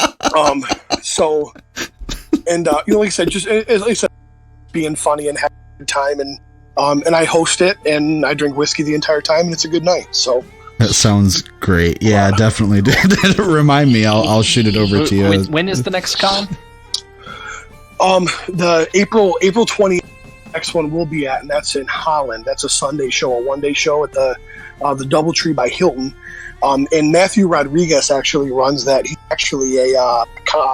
Like I said, just as I said, being funny and having a good time, and I host it and I drink whiskey the entire time, and it's a good night. So. That sounds great. Yeah, definitely. Remind me. I'll shoot it over to you. When is the next con? The April 20th next one we'll be at, and that's in Holland. That's a Sunday show, a one-day show at the DoubleTree by Hilton. And Matthew Rodriguez actually runs that. He's actually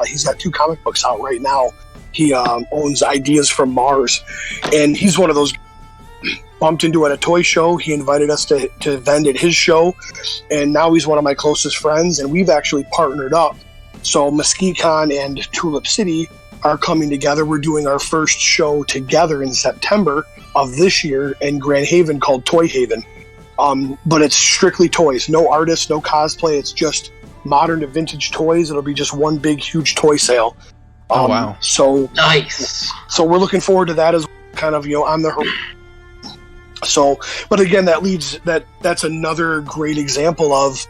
he's got 2 comic books out right now. He owns Ideas from Mars, and he's one of those. Bumped into at a toy show. He invited us to vend at his show, and now he's one of my closest friends, and we've actually partnered up. So MesquiteCon and Tulip City are coming together. We're doing our first show together in September of this year in Grand Haven called Toy Haven. But it's strictly toys, no artists, no cosplay. It's just modern to vintage toys. It'll be just one big huge toy sale. Oh wow! So nice. So we're looking forward to that as kind of on the. So, but again, that's another great example of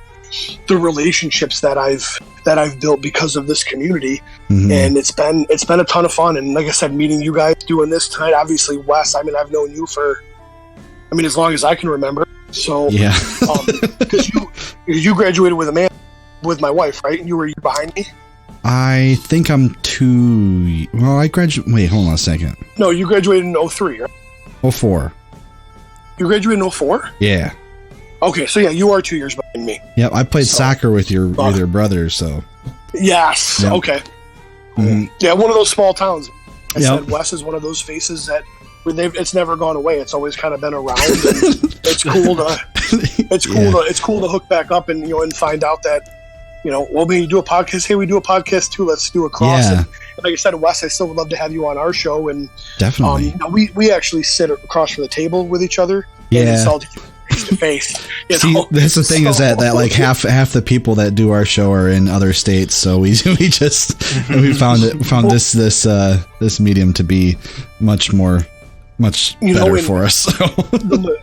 the relationships that I've built because of this community, and it's been a ton of fun. And like I said, meeting you guys, doing this tonight, obviously Wes. I mean, I've known you for, as long as I can remember. So yeah, because you graduated with my wife, right? And you were a year behind me. I think I'm too. Well, I graduated. Wait, hold on a second. No, you graduated in 03, right? 04. You graduated in 04? Yeah. Okay, so yeah, you are 2 years behind me. Yep, I played soccer with your brother, so. Yes. Yep. Okay. Yeah, one of those small towns. I said Wes is one of those faces that it's never gone away. It's always kind of been around. And it's cool to hook back up and and find out that. Well, when you do a podcast, hey, we do a podcast too. Let's do a cross. Yeah. And like I said, Wes, I still would love to have you on our show. And definitely, we actually sit across from the table with each other. Yeah, and insult each other face to face. See, that's the thing is that like half the people that do our show are in other states. So we just found this medium to be much better for us. So.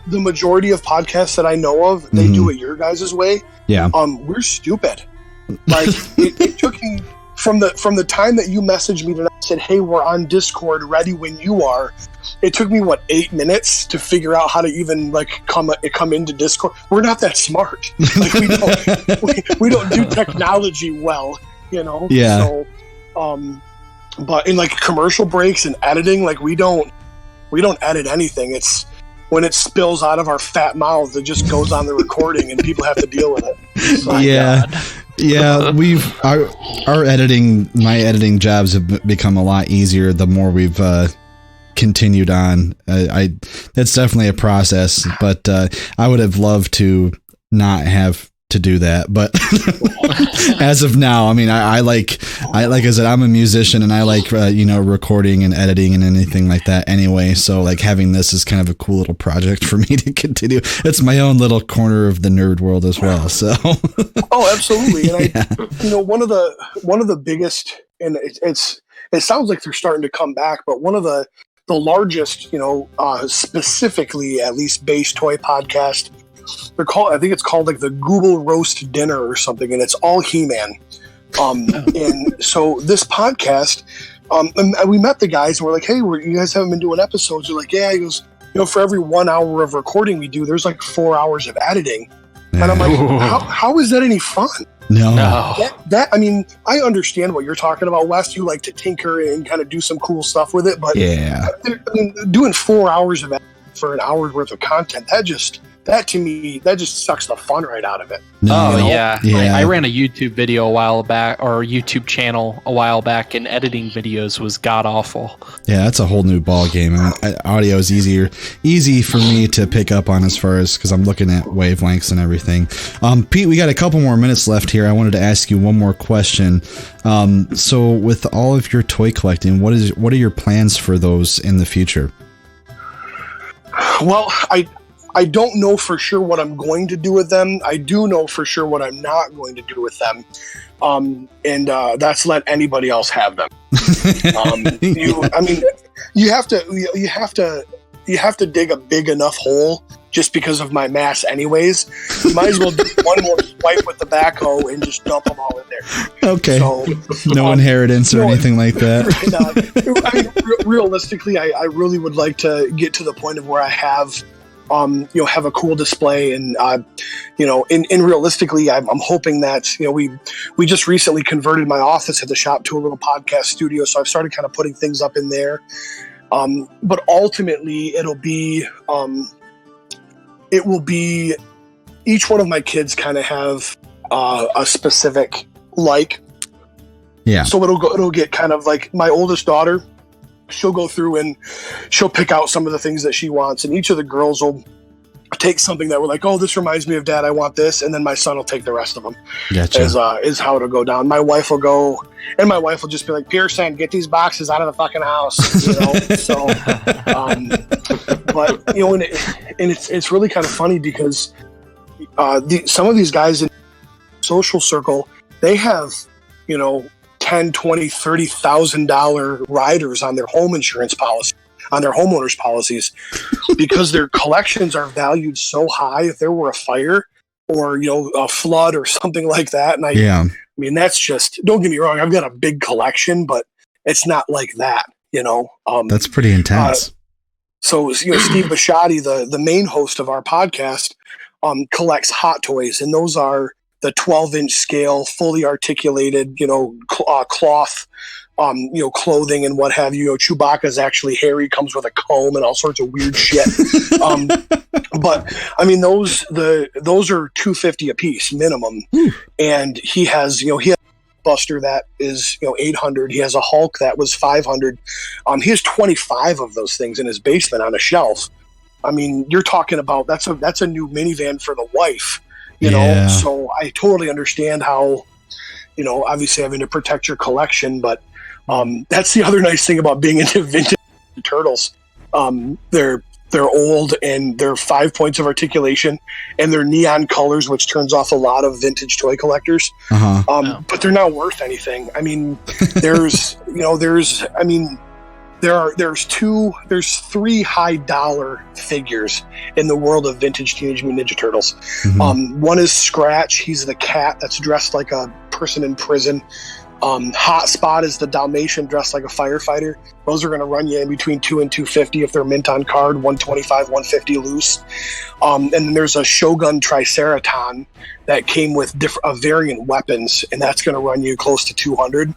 the majority of podcasts that I know of, they do it your guys' way. Yeah. We're stupid. Like it took me from the time that you messaged me and said, "Hey, we're on Discord, ready when you are." It took me 8 minutes to figure out how to even come into Discord. We're not that smart. Like we don't do technology well, Yeah. So, but in commercial breaks and editing, we don't edit anything. It's when it spills out of our fat mouths, it just goes on the recording and people have to deal with it. My my editing jobs have become a lot easier the more we've continued on. That's definitely a process, but I would have loved to not have to do that, but as of now, I like I said, I'm a musician and I like recording and editing and anything like that anyway, so having this is kind of a cool little project for me to continue. It's my own little corner of the nerd world as well, so oh, absolutely. And one of the biggest, and it sounds like they're starting to come back, but one of the largest, specifically at least bass toy podcast, I think it's called the Google Roast Dinner or something, and it's all He-Man. And so this podcast, and we met the guys and we're like, "Hey, you guys haven't been doing episodes?" They're like, "Yeah." He goes, "For every 1 hour of recording we do, there's 4 hours of editing." And I'm like, how is that any fun? No. That I understand what you're talking about, Wes. You like to tinker and kind of do some cool stuff with it, but yeah, doing 4 hours of editing for an hour's worth of content, that to me, that just sucks the fun right out of it. Yeah. I ran a YouTube video a while back, or a YouTube channel a while back, and editing videos was god awful. Yeah, that's a whole new ball game. Audio is easy for me to pick up on as far as because I'm looking at wavelengths and everything. Pete, we got a couple more minutes left here. I wanted to ask you one more question. So with all of your toy collecting, what are your plans for those in the future? Well, I don't know for sure what I'm going to do with them. I do know for sure what I'm not going to do with them. And that's let anybody else have them. You have to dig a big enough hole just because of my mass anyways. You might as well do one more swipe with the backhoe and just dump them all in there. Okay. So, no inheritance or anything like that. Realistically, I really would like to get to the point of where I have have a cool display, and and realistically, I'm hoping that we just recently converted my office at the shop to a little podcast studio, so I've started kind of putting things up in there. But ultimately, it will be each one of my kids kind of have a specific yeah. So it'll get kind of like my oldest daughter. She'll go through and she'll pick out some of the things that she wants, and each of the girls will take something that we're like, "Oh, this reminds me of Dad, I want this," and then my son will take the rest of them. Gotcha. Is how it'll go down. My wife will go, and my wife will just be like, "Pearson, get these boxes out of the fucking house," So, but and it's really kind of funny because some of these guys in social circle, they have 10 $10, $20, $30,000 riders on their home insurance policy, on their homeowners policies, because their collections are valued so high. If there were a fire or, a flood or something like that. And I mean, that's just, don't get me wrong, I've got a big collection, but it's not like that, That's pretty intense. So, Steve Bisciotti, the main host of our podcast, collects hot toys, and those are the 12-inch scale, fully articulated, cloth, clothing and what have you. Chewbacca's actually hairy, comes with a comb and all sorts of weird shit. But I mean, those are $250 a piece minimum, and he has a Buster that is $800. He has a Hulk that was $500. He has 25 of those things in his basement on a shelf. I mean, you're talking about that's a new minivan for the wife. So I totally understand how, obviously having to protect your collection, but that's the other nice thing about being into vintage turtles. They're old and they're 5 points of articulation and they're neon colors, which turns off a lot of vintage toy collectors. But they're not worth anything. I mean, there's three high dollar figures in the world of vintage Teenage Mutant Ninja Turtles. One is Scratch. He's the cat that's dressed like a person in prison. Hot Spot is the Dalmatian dressed like a firefighter. Those are going to run you in between $200 and $250 if they're mint on card, $125, $150 loose. And then there's a Shogun Triceraton that came with variant weapons, and that's going to run you close to $200.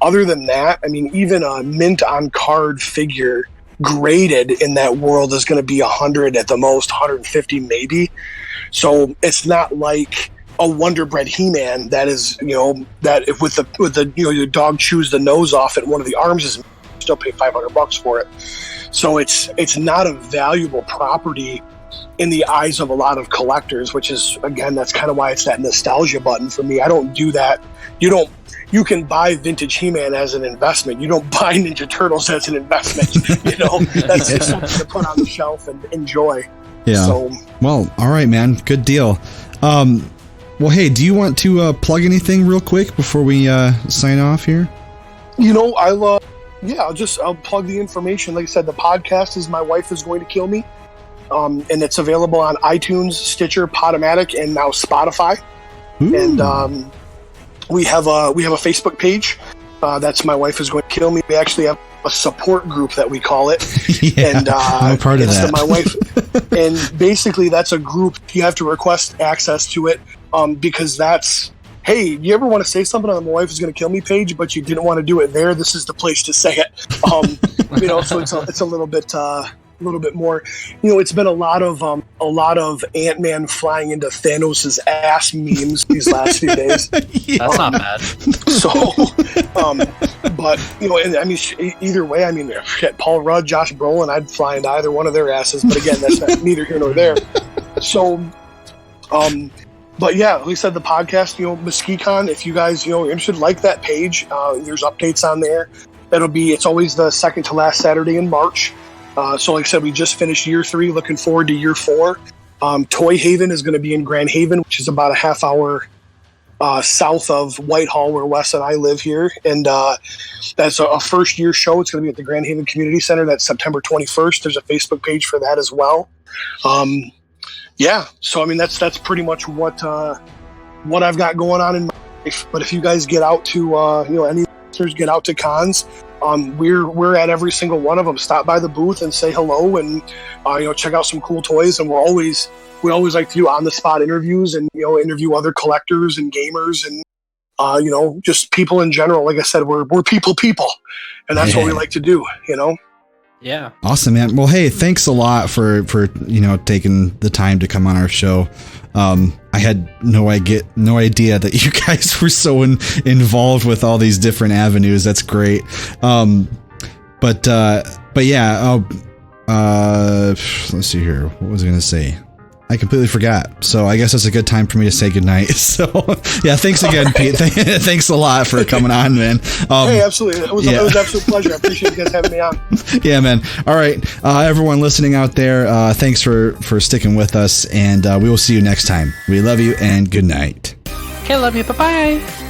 Other than that, I mean, even a mint on card figure graded in that world is going to be $100 at the most, $150 maybe. So it's not like a Wonder Bread He-Man that is, that if with the your dog chews the nose off and one of the arms is, still pay $500 for it. So it's not a valuable property in the eyes of a lot of collectors, which is, again, that's kind of why it's that nostalgia button for me. I don't do that. You can buy vintage He-Man as an investment. You don't buy Ninja Turtles as an investment. That's just something to put on the shelf and enjoy. Yeah. So, well, all right, man. Good deal. Well, hey, do you want to plug anything real quick before we sign off here? I'll plug the information. Like I said, the podcast is My Wife Is Going to Kill Me. And it's available on iTunes, Stitcher, Podomatic, and now Spotify. Ooh. And we have a Facebook page. That's My Wife Is Going to Kill Me. We actually have a support group that we call it. And I'm a part of that. My wife. And basically, that's a group. You have to request access to it because that's, hey, you ever want to say something on the My Wife Is Going to Kill Me page, but you didn't want to do it there? This is the place to say it. So it's a little bit more. It's been a lot of Ant-Man flying into Thanos' ass memes these last few days. That's not bad. So, but and I mean, either way, I mean, shit, Paul Rudd, Josh Brolin, I'd fly into either one of their asses. But again, that's not neither here nor there. So, but yeah, like I said, the podcast, MesquiCon, if you guys, are interested, like that page. There's updates on there. It's always the second to last Saturday in March. So like I said, we just finished year 3, looking forward to year 4. Toy Haven is going to be in Grand Haven, which is about a half hour south of Whitehall, where Wes and I live here. And that's a first year show. It's going to be at the Grand Haven Community Center. That's September 21st. There's a Facebook page for that as well. So I mean, that's pretty much what I've got going on in my life. But if you guys get out to any listeners get out to cons, we're at every single one of them. Stop by the booth and say hello, and check out some cool toys. And we always like to do on the spot interviews and interview other collectors and gamers and just people in general. Like I said, we're people, and that's what we like to do. Yeah. Awesome, man. Well, hey, thanks a lot for taking the time to come on our show. I had no idea that you guys were so involved with all these different avenues. That's great. But yeah. Let's see here. What was I going to say? I completely forgot. So I guess it's a good time for me to say goodnight. So yeah, thanks again, Pete. Thanks a lot for coming on, man. Hey, absolutely. It was an absolute pleasure. I appreciate you guys having me on. Yeah, man. All right. Everyone listening out there, thanks for sticking with us, and we will see you next time. We love you and good night. Okay, love you. Bye-bye.